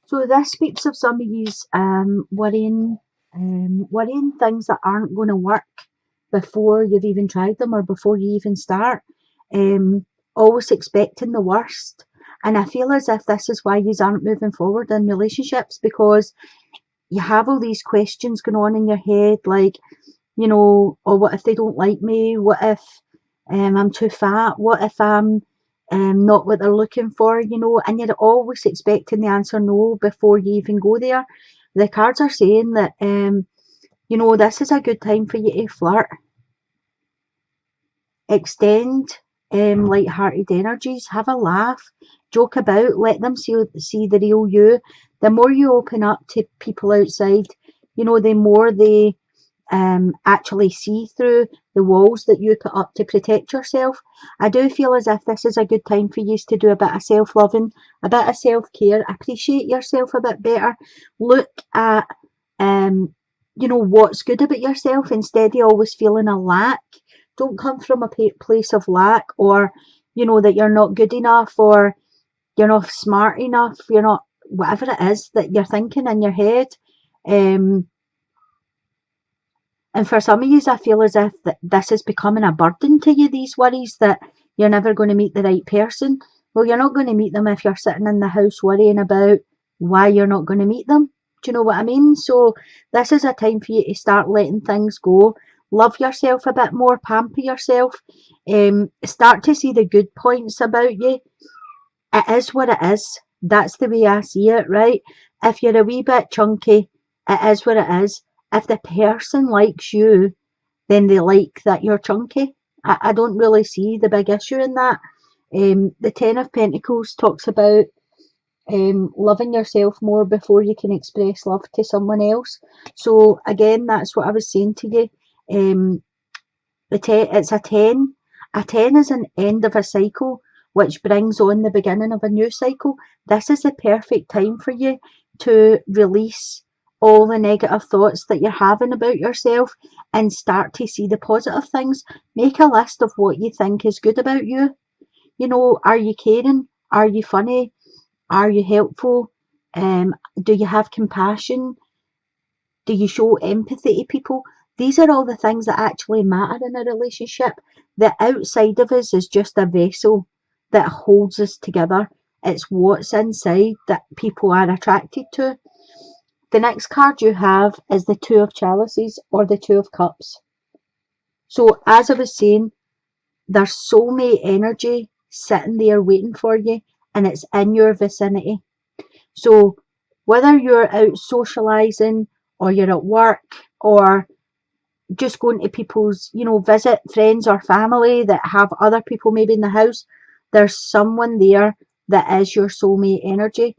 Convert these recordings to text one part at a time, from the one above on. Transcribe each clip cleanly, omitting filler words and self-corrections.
So this speaks of some of you worrying things that aren't going to work before you've even tried them or before you even start. Um, Always expecting the worst. And I feel as if this is why you aren't moving forward in relationships, because you have all these questions going on in your head, like, oh, what if they don't like me? What if I'm too fat? What if I'm not what they're looking for? And you're always expecting the answer no before you even go there. The cards are saying that, this is a good time for you to flirt, extend light-hearted energies, have a laugh, joke about, let them see the real you. The more you open up to people outside, the more they actually see through the walls that you put up to protect yourself. I do feel as if this is a good time for you to do a bit of self-loving, a bit of self-care, appreciate yourself a bit better, look at what's good about yourself instead of always feeling a lack. Don't come from a place of lack, or that you're not good enough, or you're not smart enough, you're not whatever it is that you're thinking in your head. Um, And for some of you, I feel as if this is becoming a burden to you, these worries that you're never going to meet the right person. Well, you're not going to meet them if you're sitting in the house worrying about why you're not going to meet them. Do you know what I mean? So this is a time for you to start letting things go. Love yourself a bit more, pamper yourself, start to see the good points about you. It is what it is. That's the way I see it, right? If you're a wee bit chunky, it is what it is. If the person likes you, then they like that you're chunky. I don't really see the big issue in that. The Ten of Pentacles talks about loving yourself more before you can express love to someone else. So again, that's what I was saying to you. It's a 10. A 10 is an end of a cycle, which brings on the beginning of a new cycle. This is the perfect time for you to release all the negative thoughts that you're having about yourself and start to see the positive things. Make a list of what you think is good about you. Are you caring? Are you funny? Are you helpful? Do you have compassion? Do you show empathy to people? These are all the things that actually matter in a relationship. The outside of us is just a vessel that holds us together. It's what's inside that people are attracted to. The next card you have is the Two of Chalices, or the Two of Cups. So as I was saying, there's soulmate energy sitting there waiting for you, and it's in your vicinity. So whether you're out socialising, or you're at work, or just going to people's, visit friends or family that have other people maybe in the house, there's someone there that is your soulmate energy.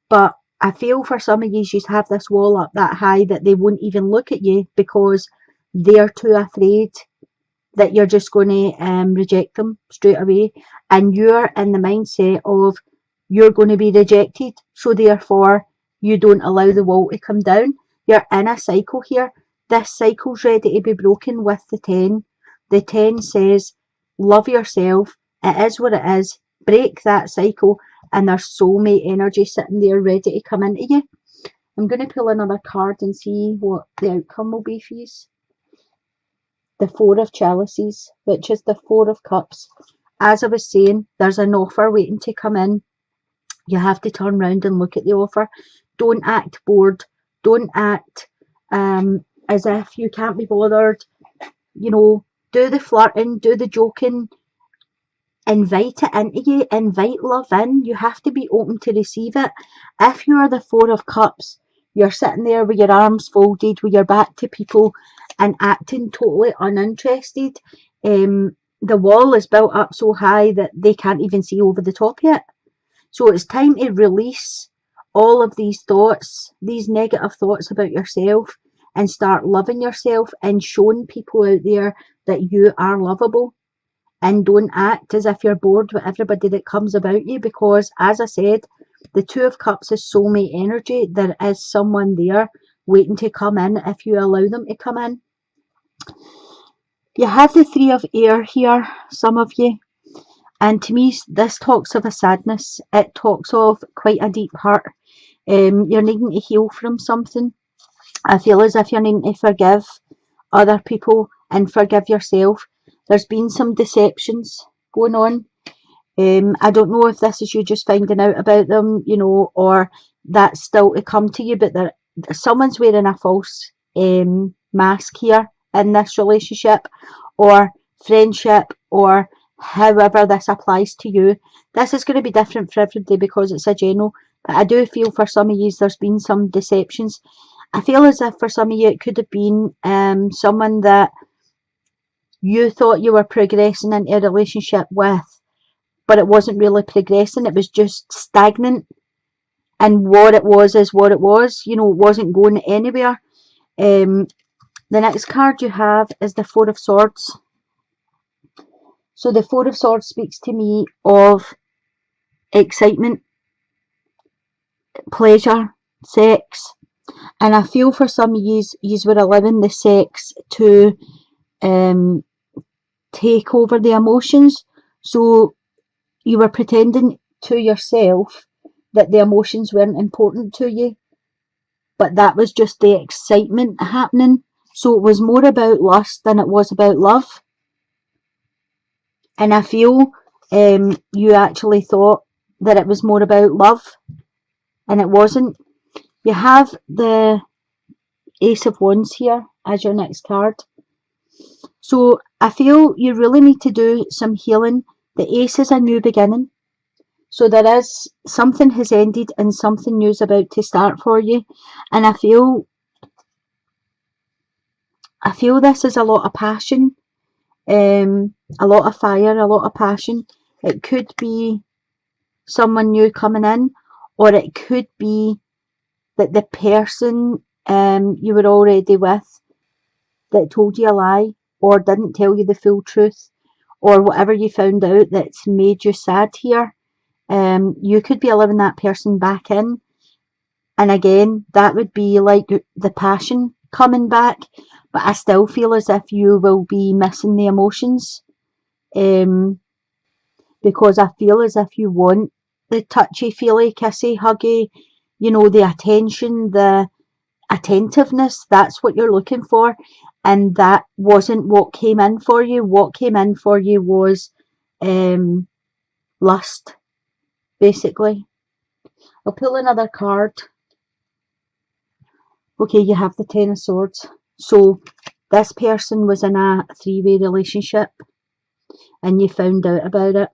But I feel for some of you, you have this wall up that high that they won't even look at you because they're too afraid that you're just going to reject them straight away. And you're in the mindset of you're going to be rejected, so therefore you don't allow the wall to come down. You're in a cycle here. This cycle's ready to be broken with the 10. The 10 says, love yourself. It is what it is. Break that cycle, and there's soulmate energy sitting there ready to come into you. I'm going to pull another card and see what the outcome will be for you. The Four of Chalices, which is the Four of Cups. As I was saying, there's an offer waiting to come in. You have to turn around and look at the offer. Don't act bored. Don't act as if you can't be bothered. Do the flirting, do the joking. Invite it into you. Invite love in. You have to be open to receive it. If you're the Four of Cups, you're sitting there with your arms folded, with your back to people and acting totally uninterested. The wall is built up so high that they can't even see over the top of it. So it's time to release all of these thoughts, these negative thoughts about yourself, and start loving yourself and showing people out there that you are lovable. And don't act as if you're bored with everybody that comes about you, because, as I said, the Two of Cups is soulmate energy. There is someone there waiting to come in if you allow them to come in. You have the Three of Air here, some of you. And to me, this talks of a sadness. It talks of quite a deep hurt. You're needing to heal from something. I feel as if you're needing to forgive other people and forgive yourself. There's been some deceptions going on. I don't know if this is you just finding out about them, or that's still to come to you, but someone's wearing a false mask here in this relationship or friendship, or however this applies to you. This is going to be different for everybody because it's a general, but I do feel for some of you there's been some deceptions. I feel as if for some of you it could have been someone that you thought you were progressing into a relationship with, but it wasn't really progressing, it was just stagnant. And what it was is what it was, it wasn't going anywhere. The next card you have is the Four of Swords. So the Four of Swords speaks to me of excitement, pleasure, sex. And I feel for some of yous were allowing the sex to take over the emotions. So you were pretending to yourself that the emotions weren't important to you, but that was just the excitement happening. So it was more about lust than it was about love. And I feel you actually thought that it was more about love, and it wasn't. You have the Ace of Wands here as your next card. So I feel you really need to do some healing. The Ace is a new beginning. So there is something has ended and something new is about to start for you. And I feel this is a lot of passion, a lot of fire, a lot of passion. It could be someone new coming in, or it could be that the person you were already with that told you a lie or didn't tell you the full truth, or whatever you found out that's made you sad here. You could be allowing that person back in, and again that would be like the passion coming back, but I still feel as if you will be missing the emotions, because I feel as if you want the touchy feely kissy huggy, the attention, the attentiveness. That's what you're looking for, and that wasn't what came in for you. What came in for you was lust, basically. I'll pull another card. Okay, you have the Ten of Swords. So this person was in a three-way relationship and you found out about it,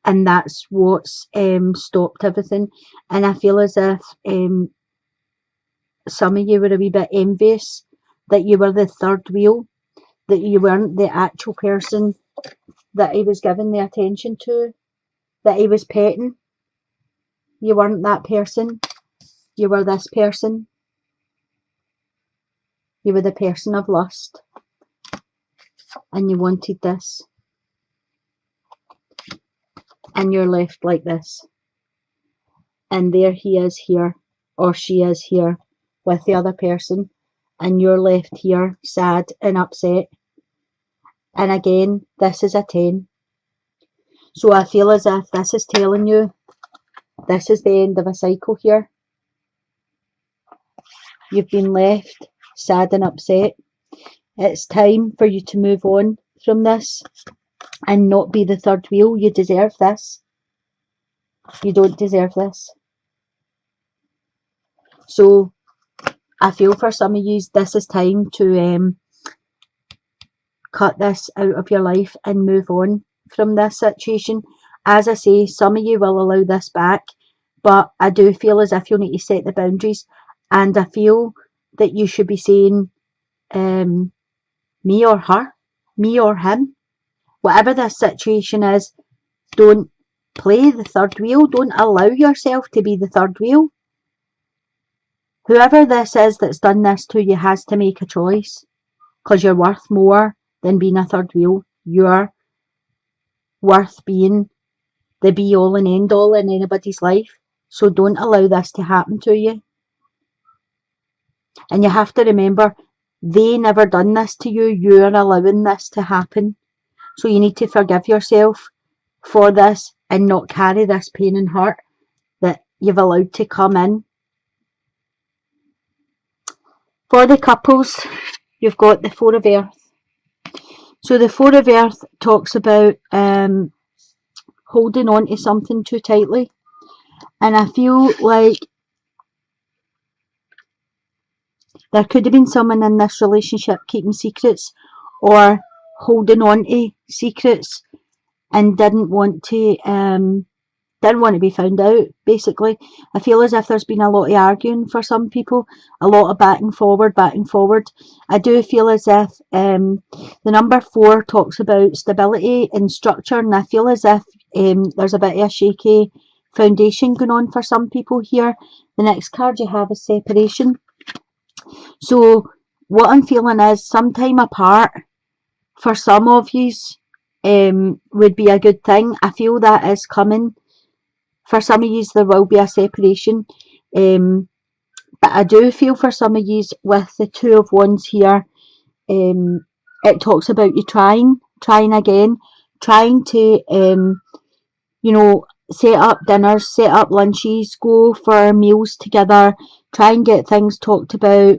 and that's what's stopped everything. And I feel as if some of you were a wee bit envious that you were the third wheel, that you weren't the actual person that he was giving the attention to, that he was petting. You weren't that person. You were this person. You were the person of lust, and you wanted this, and you're left like this. And there he is here, or she is here with the other person, and you're left here sad and upset. And again, this is a 10. So I feel as if this is telling you this is the end of a cycle here. You've been left sad and upset. It's time for you to move on from this and not be the third wheel. You deserve this. You don't deserve this. So I feel for some of you this is time to cut this out of your life and move on from this situation. As I say, some of you will allow this back, but I do feel as if you need to set the boundaries, and I feel that you should be saying me or her, me or him, whatever this situation is. Don't play the third wheel. Don't allow yourself to be the third wheel. Whoever this is that's done this to you has to make a choice, because you're worth more than being a third wheel. You're worth being the be all and end all in anybody's life. So don't allow this to happen to you. And you have to remember, they never done this to you. You're allowing this to happen. So you need to forgive yourself for this and not carry this pain and hurt that you've allowed to come in. For the couples, you've got the Four of Earth. So the Four of Earth talks about holding on to something too tightly. And I feel like there could have been someone in this relationship keeping secrets or holding on to secrets and didn't want to be found out, basically. I feel as if there's been a lot of arguing for some people, a lot of back and forward. I do feel as if the number 4 talks about stability and structure, and I feel as if there's a bit of a shaky foundation going on for some people here. The next card you have is separation. So what I'm feeling is some time apart for some of yous would be a good thing. I feel that is coming. For some of yous there will be a separation. But I do feel for some of yous with the Two of Wands here, it talks about you trying again, trying to set up dinners, set up lunches, go for meals together, try and get things talked about,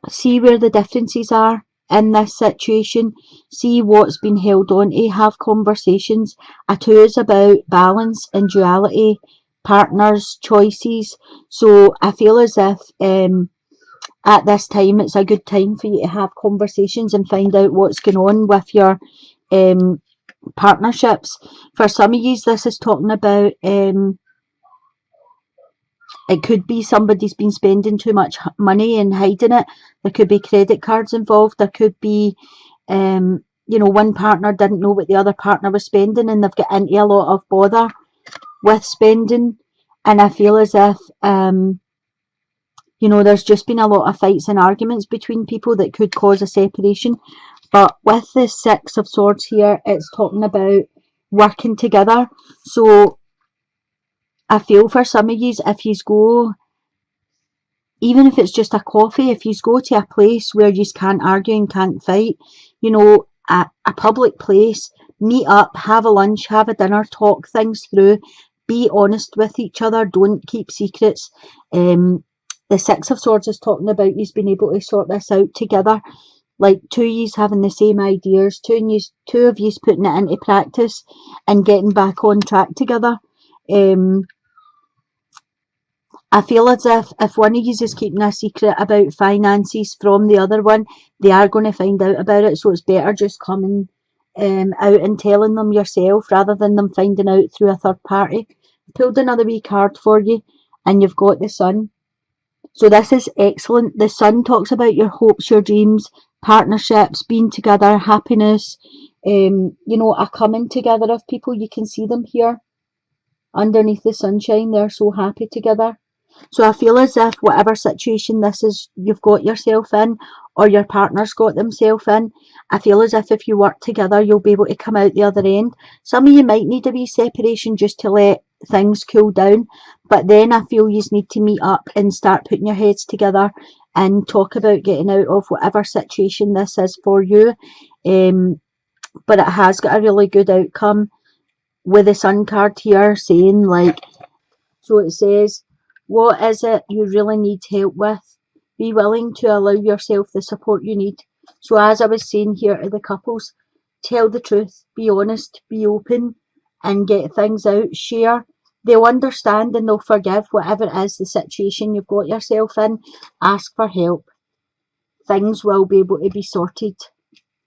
see where the differences are in this situation, see what's been held on to, have conversations. A 2 is about balance and duality, partners, choices. So I feel as if at this time it's a good time for you to have conversations and find out what's going on with your partnerships. For some of you, this is talking about it could be somebody's been spending too much money and hiding it. There could be credit cards involved. There could be, one partner didn't know what the other partner was spending and they've got into a lot of bother with spending. And I feel as if, there's just been a lot of fights and arguments between people that could cause a separation. But with the Six of Swords here, it's talking about working together. So I feel for some of you, if you go, even if it's just a coffee, if you go to a place where you can't argue and can't fight, a public place, meet up, have a lunch, have a dinner, talk things through, be honest with each other, don't keep secrets. The Six of Swords is talking about you being able to sort this out together, like two of you having the same ideas, two of you putting it into practice and getting back on track together. I feel as if one of you is keeping a secret about finances from the other one, they are going to find out about it. So it's better just coming out and telling them yourself rather than them finding out through a third party. Pulled another wee card for you, and you've got the Sun. So this is excellent. The Sun talks about your hopes, your dreams, partnerships, being together, happiness, a coming together of people. You can see them here underneath the sunshine. They're so happy together. So I feel as if whatever situation this is you've got yourself in or your partner's got themselves in, I feel as if you work together you'll be able to come out the other end. Some of you might need a wee separation just to let things cool down, but then I feel you need to meet up and start putting your heads together and talk about getting out of whatever situation this is for you. But it has got a really good outcome with the Sun card here saying so it says, what is it you really need help with? Be willing to allow yourself the support you need. So as I was saying here to the couples, tell the truth, be honest, be open and get things out, share. They'll understand and they'll forgive whatever it is the situation you've got yourself in. Ask for help. Things will be able to be sorted.